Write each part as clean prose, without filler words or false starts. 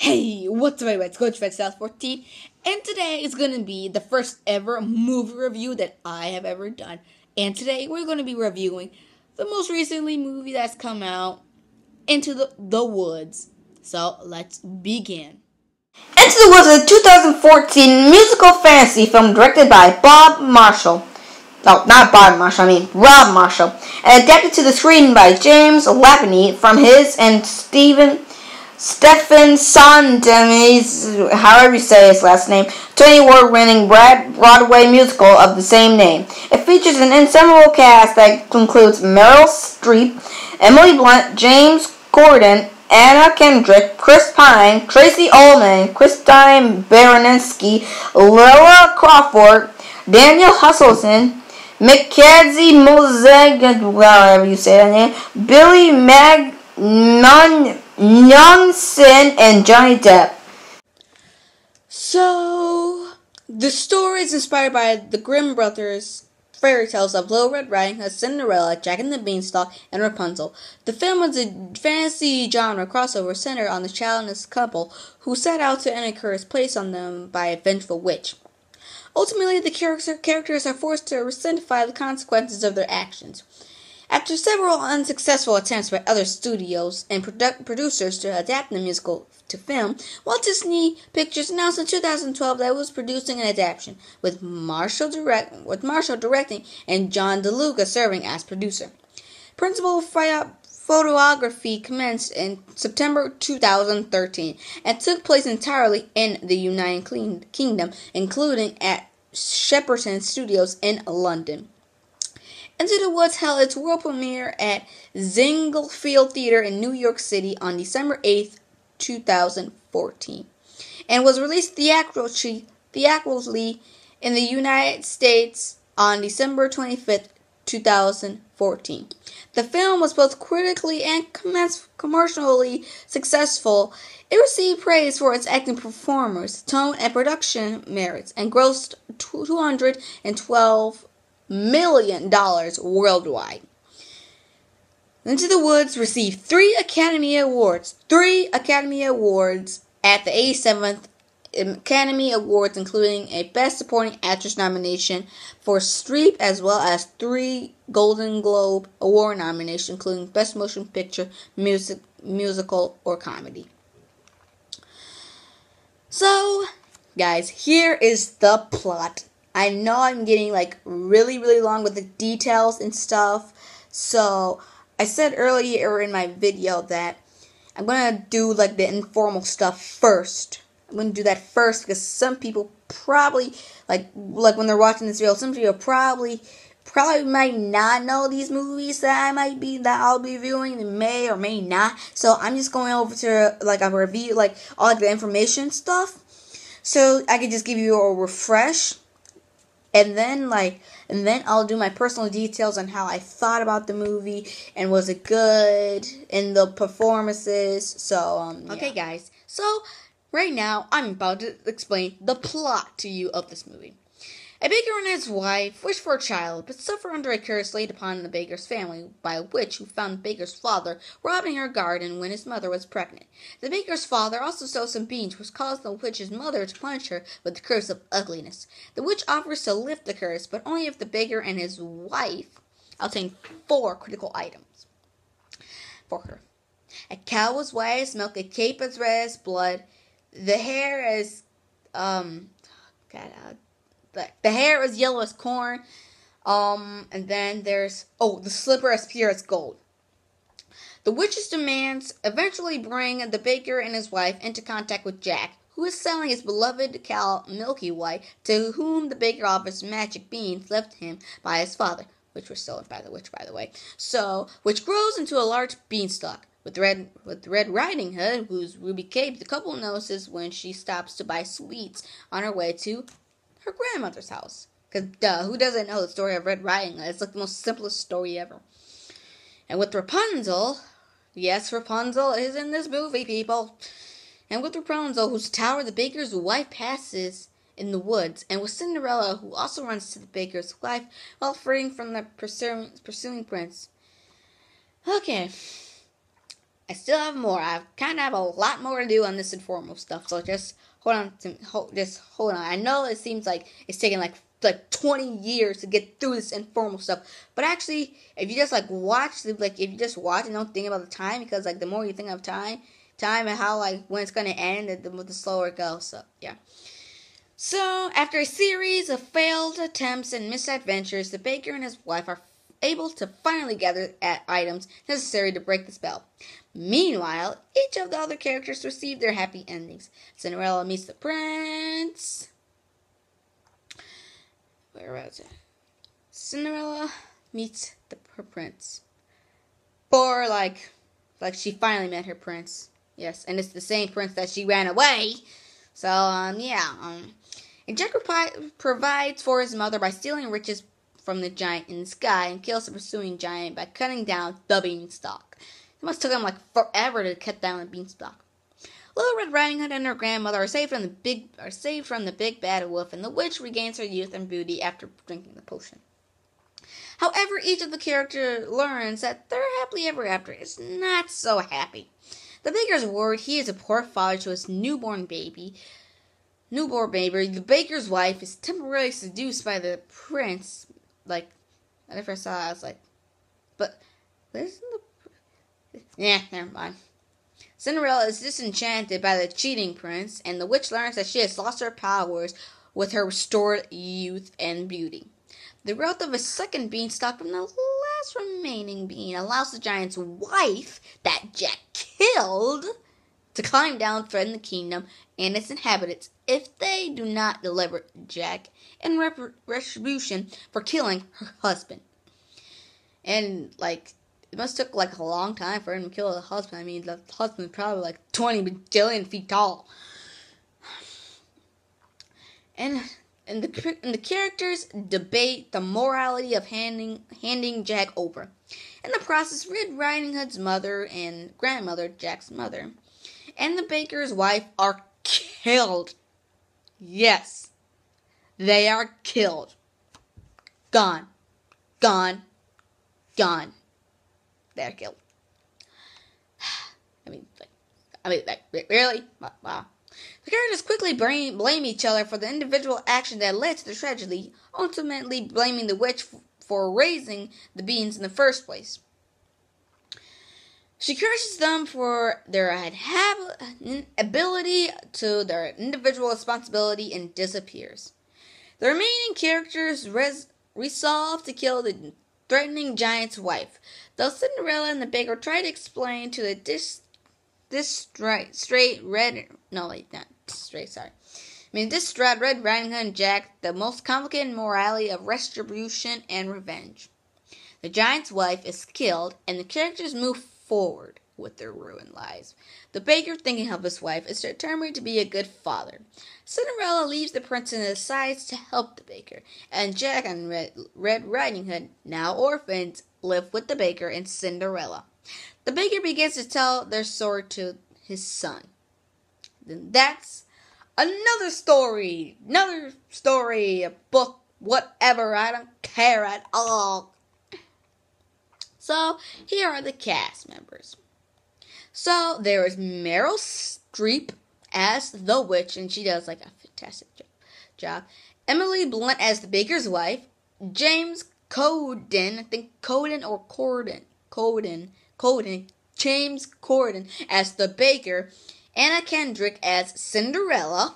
Hey, what's up everybody, it's Coach Red South 14, and today is going to be the first ever movie review that I have ever done. And today we're going to be reviewing the most recently movie that's come out, Into the Woods. So, let's begin. Into the Woods is a 2014 musical fantasy film directed by Bob Marshall. No, not Bob Marshall, Rob Marshall. And adapted to the screen by James Labine from his and Stephen Sondheim's, however you say his last name, Tony Award-winning Broadway musical of the same name. It features an ensemble cast that includes Meryl Streep, Emily Blunt, James Corden, Anna Kendrick, Chris Pine, Tracy Ullman, Christine Baranski, Lara Crawford, Daniel Husselson, Mackenzie Moseg, whatever you say that name, Billy Magnuson, and Johnny Depp. So, the story is inspired by the Grimm brothers' fairy tales of Little Red Riding Hood, Cinderella, Jack and the Beanstalk, and Rapunzel. The film is a fantasy genre crossover centered on the childless couple who set out to end a curse placed on them by a vengeful witch. Ultimately, the characters are forced to rectify the consequences of their actions. After several unsuccessful attempts by other studios and producers to adapt the musical to film, Walt Disney Pictures announced in 2012 that it was producing an adaptation, with Marshall directing and John DeLuca serving as producer. Principal photography commenced in September 2013 and took place entirely in the United Kingdom, including at Shepperton Studios in London. Into the Woods held its world premiere at Ziegfeld Theatre in New York City on December 8, 2014, and was released theatrically in the United States on December 25, 2014. The film was both critically and commercially successful. It received praise for its acting, performers, tone, and production merits, and grossed $212 million worldwide. Into the Woods received 3 Academy Awards at the 87th Academy Awards, including a Best Supporting Actress nomination for Streep, as well as 3 Golden Globe Award nominations, including Best Motion Picture, Musical, or Comedy. So, guys, here is the plot. I know I'm getting really long with the details and stuff, so I said earlier in my video that I'm going to do the informal stuff first. I'm going to do that first because some people probably, when they're watching this video, some people probably might not know these movies that I'll be reviewing. They may or may not. So I'm just going over to a review, all the information stuff, so I can just give you a refresh. And then I'll do my personal details on how I thought about the movie and was it good and the performances. So yeah. Okay, guys. So right now I'm about to explain the plot to you of this movie. A baker and his wife wish for a child, but suffer under a curse laid upon the baker's family by a witch who found the baker's father robbing her garden when his mother was pregnant. The baker's father also sows some beans, which caused the witch's mother to punish her with the curse of ugliness. The witch offers to lift the curse, but only if the baker and his wife obtain 4 critical items for her. A cow as white as milk, a cape as red as blood, the hair as the hair is yellow as corn, and then there's, the slipper as pure as gold. The witch's demands eventually bring the baker and his wife into contact with Jack, who is selling his beloved cow Milky White, to whom the baker offers magic beans left him by his father, which were stolen by the witch, by the way. So, which grows into a large beanstalk. With Red Riding Hood, whose ruby cape the couple notices when she stops to buy sweets on her way to her grandmother's house. Because, who doesn't know the story of Red Riding Hood? It's the most simplest story ever. And with Rapunzel, yes, Rapunzel is in this movie, people. And with Rapunzel, whose tower the baker's wife passes in the woods. And with Cinderella, who also runs to the baker's wife while freeing from the pursuing prince. Okay. I still have more. I kind of have a lot more to do on this informal stuff. So just hold on. Just hold on. I know it seems like it's taking like 20 years to get through this informal stuff, but actually, if you just watch, if you just watch and don't think about the time, because the more you think of time and how when it's gonna end, the slower it goes. So yeah. So after a series of failed attempts and misadventures, the baker and his wife are able to finally gather items necessary to break the spell. Meanwhile, each of the other characters receive their happy endings. Cinderella meets the prince. Where was it? Cinderella meets her prince. Or she finally met her prince. Yes, and it's the same prince that she ran away. So and Jack provides for his mother by stealing riches from the giant in the sky and kills the pursuing giant by cutting down the beanstalk. It must have took him forever to cut down the beanstalk. Little Red Riding Hood and her grandmother are saved from the big bad wolf, and the witch regains her youth and beauty after drinking the potion. However, each of the characters learns that their happily ever after is not so happy. The baker's worried he is a poor father to his newborn baby. The baker's wife is temporarily seduced by the prince. When I first saw it, I was like, but isn't the... Yeah, never mind. Cinderella is disenchanted by the cheating prince, and the witch learns that she has lost her powers with her restored youth and beauty. The growth of a second beanstalk from the last remaining bean allows the giant's wife, that Jack killed, to climb down, threaten the kingdom and its inhabitants if they do not deliver Jack in retribution for killing her husband. And, it must have took, a long time for him to kill the husband. I mean, the husband's probably, 20 bajillion feet tall. And the characters debate the morality of handing Jack over. In the process, Red Riding Hood's mother and grandmother, Jack's mother, and the baker's wife are killed. Yes, they are killed. Gone. Gone. Gone. They're killed. Really? Wow. The characters quickly blame each other for the individual action that led to the tragedy, ultimately blaming the witch for raising the beans in the first place. She curses them for their ability to their individual responsibility and disappears. The remaining characters resolve to kill the threatening giant's wife, though Cinderella and the baker try to explain to the distraught Red Riding Hood and Jack the most complicated morality of retribution and revenge. The giant's wife is killed, and the characters move forward with their ruined lives. The baker, thinking of his wife, is determined to be a good father. Cinderella leaves the prince and decides to help the baker, and Jack and Red Riding Hood, now orphans, live with the baker and Cinderella. The baker begins to tell their story to his son. Then that's another story, a book, whatever, I don't care at all. So, here are the cast members. So, there is Meryl Streep as the witch, and she does a fantastic job. Emily Blunt as the baker's wife. James Corden, James Corden as the baker. Anna Kendrick as Cinderella.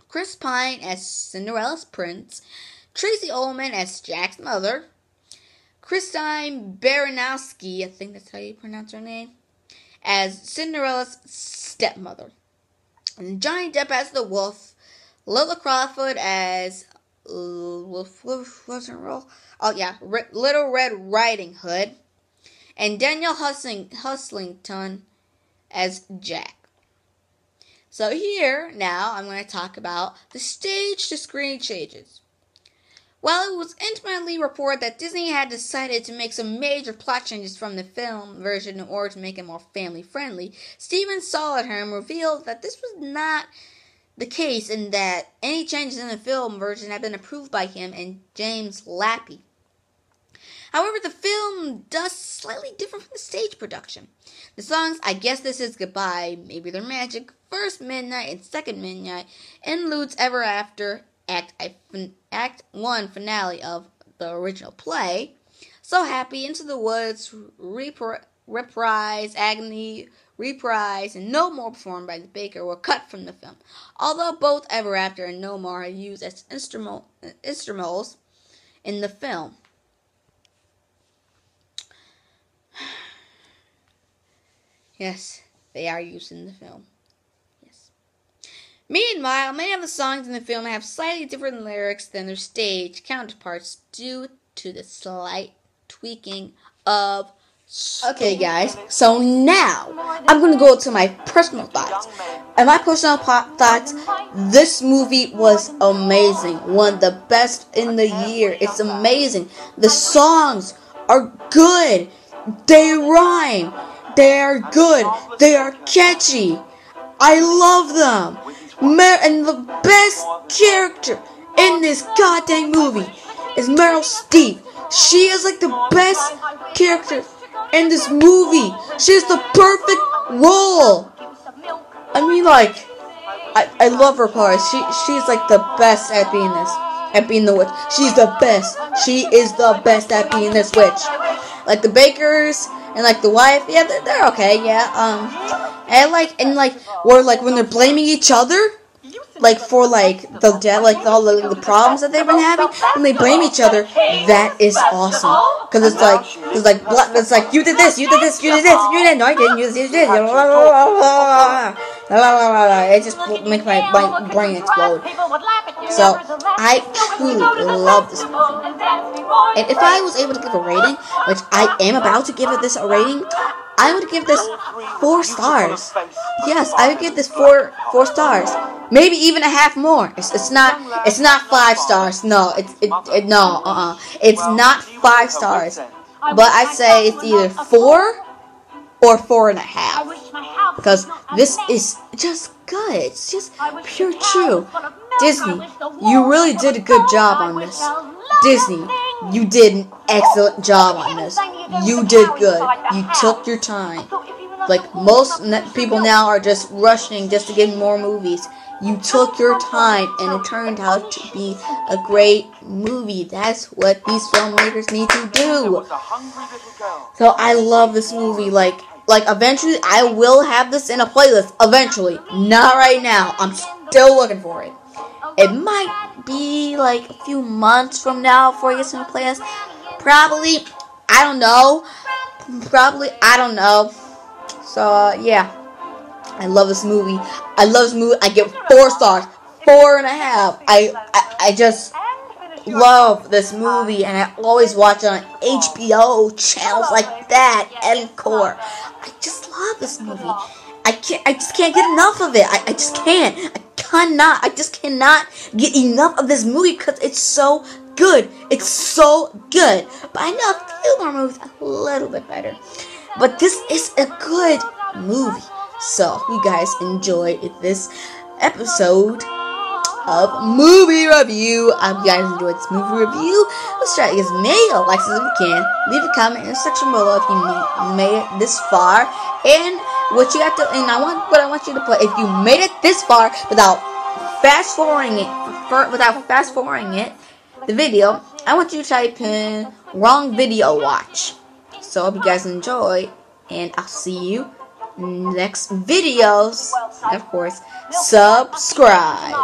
Chris Pine as Cinderella's prince. Tracy Ullman as Jack's mother. Christine Baranowski, I think that's how you pronounce her name, as Cinderella's stepmother. And Johnny Depp as the wolf. Lila Crawford as Little Red Riding Hood. And Daniel Hustlington as Jack. So here, now, I'm going to talk about the stage-to-screen changes. While it was intimately reported that Disney had decided to make some major plot changes from the film version in order to make it more family-friendly, Steven Soderbergh revealed that this was not the case and that any changes in the film version had been approved by him and James Lappy. However, the film does slightly different from the stage production. The songs I Guess This Is Goodbye, Maybe They're Magic, First Midnight, and Second Midnight, Interludes Ever After, Act 1 finale of the original play, So Happy, Into the Woods, Reprise, Agony, Reprise, and No More performed by the Baker were cut from the film. Although both Ever After and No More are used as instrumentals in the film. Yes, they are used in the film. Yes. Meanwhile, many of the songs in the film have slightly different lyrics than their stage counterparts due to the slight tweaking of story. Okay, guys, so now I'm going to go to my personal thoughts. And my personal thoughts, this movie was amazing. One of the best in the year. It's amazing. The songs are good. They rhyme. They are good. They are catchy. I love them. And the best character in this goddamn movie is Meryl Streep. She is like the best character in this movie. She has the perfect role. I mean, like, I love her part. She's like the best at being this. At being the witch. She's the best. She is the best at being this witch. Like the Bakers and like the wife, yeah, they're okay, yeah. And where like when they're blaming each other, like for like the death, like all the problems that they've been having, when they blame each other, that is awesome. Cause it's like you did this, you did this, you did this, you did. No, I didn't. You did. It just makes my brain explode. So I truly love this movie. And if I was able to give a rating, which I am about to give this a rating, I would give this 4 stars. Yes, I would give this 4 stars. Maybe even a half more. It's not 5 stars. No, it's not 5 stars. But I say it's either 4 or 4.5. Because this is just good. It's just pure true. Disney, you really did a good job on this. Disney, you did an excellent job on this. You did good. You took your time. Like most people now are just rushing just to get more movies. You took your time and it turned out to be a great movie. That's what these filmmakers need to do. So I love this movie. Like eventually I will have this in a playlist. Eventually. Not right now. I'm still looking for it. It might be like a few months from now before it gets in a playlist. Probably. I don't know. So, yeah. I love this movie. I give 4 stars. 4.5. I just love this movie, and I always watch it on HBO channels like that, Encore. I just love this movie. I just can't get enough of it. I just can't. I just cannot get enough of this movie because it's so good. It's so good. But I know a few more movies a little bit better. But this is a good movie. So, you guys enjoy this episode of movie review. I hope you guys enjoyed this movie review. Let's try to get as many likes as we can. Leave a comment in the section below if you made it this far. And what you have to, and I want you to put, if you made it this far without fast forwarding it, the video, I want you to type in wrong video watch. So I hope you guys enjoy, and I'll see you next videos. And of course, subscribe.